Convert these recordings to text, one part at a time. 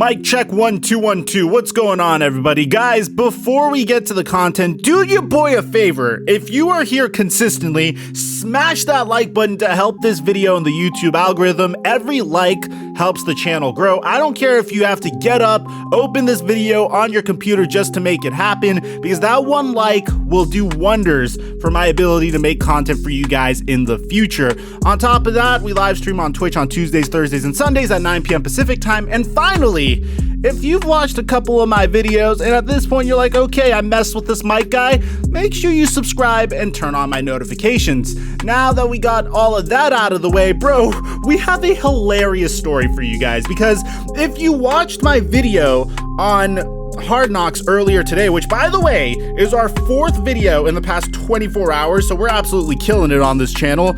Mic check 1 2 1 2. What's going on, everybody? Guys, before we get to the content, do your boy a favor. If you are here consistently, smash that like button to help this video in the YouTube algorithm. Every like helps the channel grow. I don't care if you have to get up, open this video on your computer just to make it happen, because that one like will do wonders for my ability to make content for you guys in the future. On top of that, we live stream on Twitch on Tuesdays, Thursdays, and Sundays at 9 p.m. Pacific time. And finally, if you've watched a couple of my videos and at this point you're like, okay, I messed with this mic guy, make sure you subscribe and turn on my notifications. Now that we got all of that out of the way, bro, we have a hilarious story for you guys, because if you watched my video on Hard Knocks earlier today, which by the way is our 4th video in the past 24 hours, so we're absolutely killing it on this channel,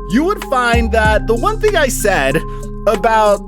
you would find that the one thing I said about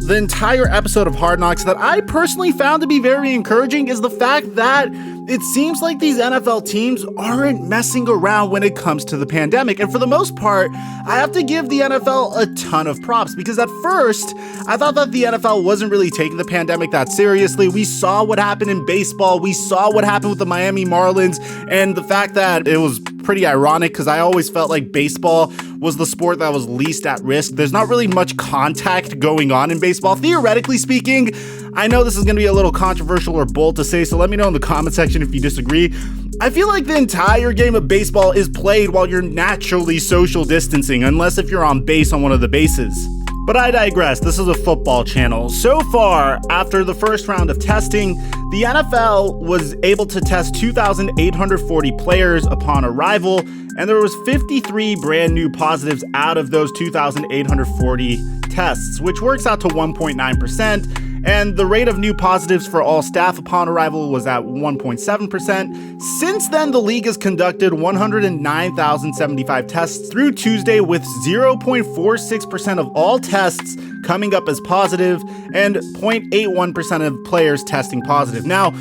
the entire episode of Hard Knocks that I personally found to be very encouraging is the fact that it seems like these NFL teams aren't messing around when it comes to the pandemic. And for the most part, I have to give the NFL a ton of props, because at first, I thought that the NFL wasn't really taking the pandemic that seriously. We saw what happened in baseball. We saw what happened with the Miami Marlins, and the fact that it was pretty ironic, because I always felt like baseball was the sport that was least at risk. There's not really much contact going on in baseball, theoretically speaking. I know this is going to be a little controversial or bold to say, so let me know in the comment section if you disagree. I feel like the entire game of baseball is played while you're naturally social distancing, unless if you're on base on one of the bases. But I digress, this is a football channel. So far, after the first round of testing, the NFL was able to test 2,840 players upon arrival, and there was 53 brand new positives out of those 2,840 tests, which works out to 1.9%. And the rate of new positives for all staff upon arrival was at 1.7%. Since then, the league has conducted 109,075 tests through Tuesday, with 0.46% of all tests coming up as positive and 0.81% of players testing positive. Now,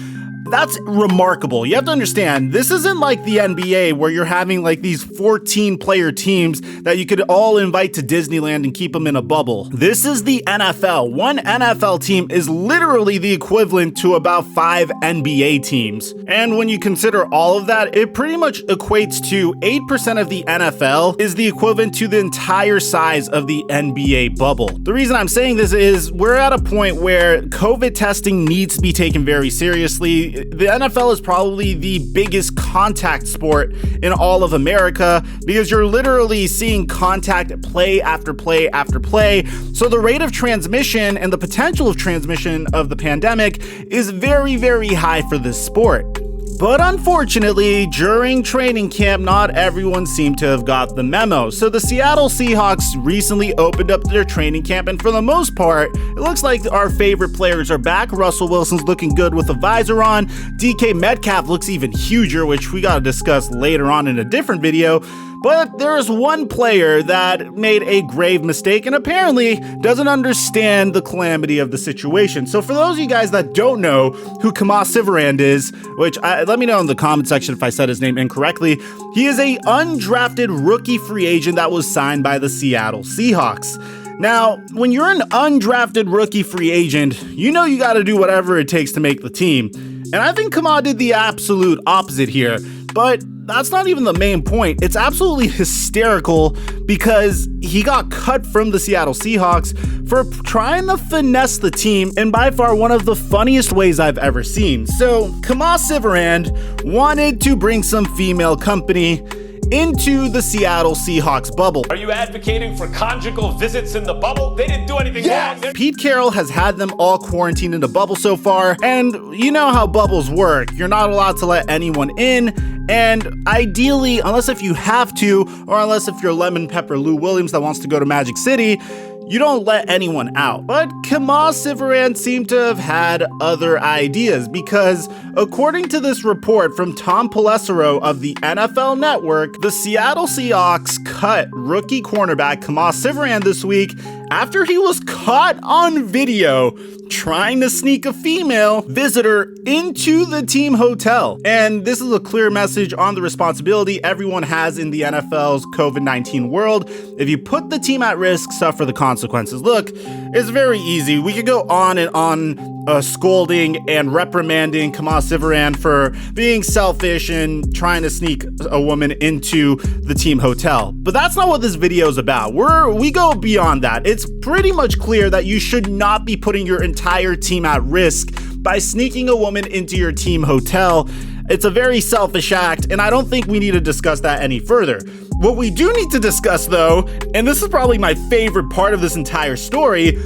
that's remarkable. You have to understand, this isn't like the NBA where you're having like these 14 player teams that you could all invite to Disneyland and keep them in a bubble. This is the NFL. One NFL team is literally the equivalent to about 5 NBA teams. And when you consider all of that, it pretty much equates to 8% of the NFL is the equivalent to the entire size of the NBA bubble. The reason I'm saying this is we're at a point where COVID testing needs to be taken very seriously. The NFL is probably the biggest contact sport in all of America, because you're literally seeing contact play after play after play. So the rate of transmission and the potential of transmission of the pandemic is very, very high for this sport. But unfortunately, during training camp, not everyone seemed to have got the memo. So the Seattle Seahawks recently opened up their training camp, and for the most part, it looks like our favorite players are back. Russell Wilson's looking good with a visor on. DK Metcalf looks even huger, which we gotta discuss later on in a different video. But there is one player that made a grave mistake and apparently doesn't understand the calamity of the situation. So for those of you guys that don't know who Kemah Siverand is, let me know in the comment section if I said his name incorrectly, he is a undrafted rookie free agent that was signed by the Seattle Seahawks. Now, when you're an undrafted rookie free agent, you know you got to do whatever it takes to make the team. And I think Kemah did the absolute opposite here. But that's not even the main point. It's absolutely hysterical because he got cut from the Seattle Seahawks for trying to finesse the team in by far one of the funniest ways I've ever seen. So Kemah Siverand wanted to bring some female company into the Seattle Seahawks bubble. Are you advocating for conjugal visits in the bubble? They didn't do anything wrong. Pete Carroll has had them all quarantined in a bubble so far, and you know how bubbles work. You're not allowed to let anyone in, and ideally, unless if you have to, or unless if you're Lemon Pepper Lou Williams that wants to go to Magic City, you don't let anyone out. But Kemah Siverand seemed to have had other ideas, because according to this report from Tom Pelissero of the NFL Network, the Seattle Seahawks cut rookie cornerback Kemah Siverand this week after he was caught on video trying to sneak a female visitor into the team hotel. And this is a clear message on the responsibility everyone has in the NFL's COVID-19 world. If you put the team at risk, suffer the consequences. Look, it's very easy. We could go on and on scolding and reprimanding Kemah Siverand for being selfish and trying to sneak a woman into the team hotel. But that's not what this video is about. We go beyond that. It's pretty much clear that you should not be putting your entire team at risk by sneaking a woman into your team hotel. It's a very selfish act, and I don't think we need to discuss that any further. What we do need to discuss, though, and this is probably my favorite part of this entire story,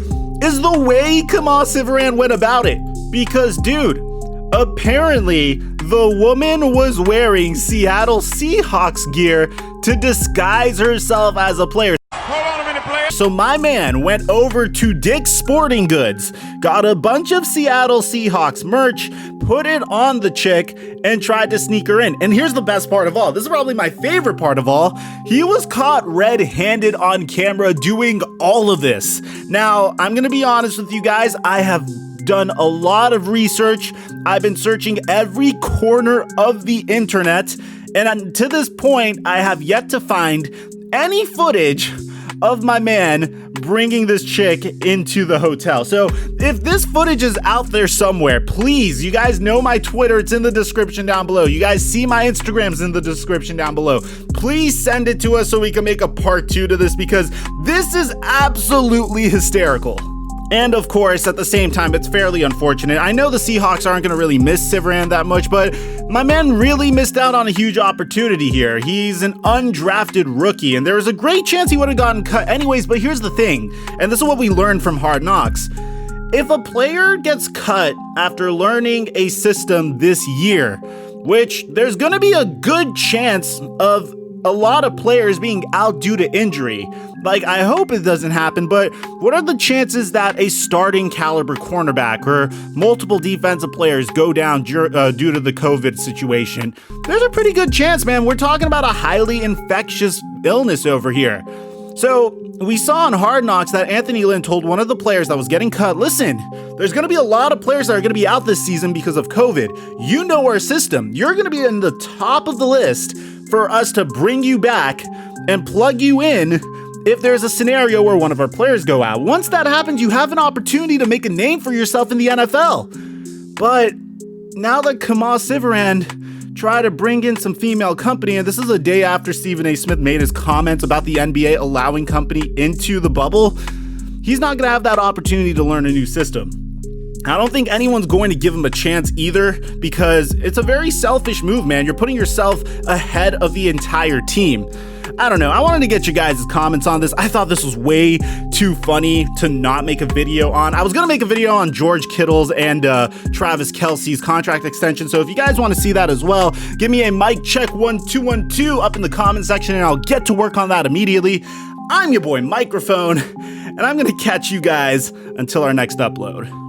is the way Kemah Siverand went about it. Because, dude, apparently the woman was wearing Seattle Seahawks gear to disguise herself as a player. So my man went over to Dick's Sporting Goods, got a bunch of Seattle Seahawks merch, put it on the chick, and tried to sneak her in. And here's the best part of all. This is probably my favorite part of all. He was caught red-handed on camera doing all of this. Now, I'm gonna be honest with you guys. I have done a lot of research. I've been searching every corner of the internet. And to this point, I have yet to find any footage of my man bringing this chick into the hotel. So if this footage is out there somewhere, please, you guys know my Twitter, it's in the description down below. You guys see my Instagram's in the description down below. Please send it to us so we can make a part 2 to this, because this is absolutely hysterical. And of course, at the same time, it's fairly unfortunate. I know the Seahawks aren't going to really miss Siverand that much, but my man really missed out on a huge opportunity here. He's an undrafted rookie, and there was a great chance he would have gotten cut anyways. But here's the thing, and this is what we learned from Hard Knocks. If a player gets cut after learning a system this year, which there's going to be a good chance of a lot of players being out due to injury. Like, I hope it doesn't happen, but what are the chances that a starting caliber cornerback or multiple defensive players go down due to the COVID situation? There's a pretty good chance, man. We're talking about a highly infectious illness over here. So we saw on Hard Knocks that Anthony Lynn told one of the players that was getting cut, listen, there's going to be a lot of players that are going to be out this season because of COVID. You know our system. You're going to be in the top of the list for us to bring you back and plug you in if there's a scenario where one of our players go out. Once that happens, you have an opportunity to make a name for yourself in the NFL. But now that Kemah Siverand tried to bring in some female company, and this is a day after Stephen A. Smith made his comments about the NBA allowing company into the bubble, he's not going to have that opportunity to learn a new system. I don't think anyone's going to give him a chance either, because it's a very selfish move, man. You're putting yourself ahead of the entire team. I don't know. I wanted to get you guys' comments on this. I thought this was way too funny to not make a video on. I was going to make a video on George Kittle's and Travis Kelce's contract extension. So if you guys want to see that as well, give me a mic check 1212 up in the comment section, and I'll get to work on that immediately. I'm your boy Mikerophone, and I'm going to catch you guys until our next upload.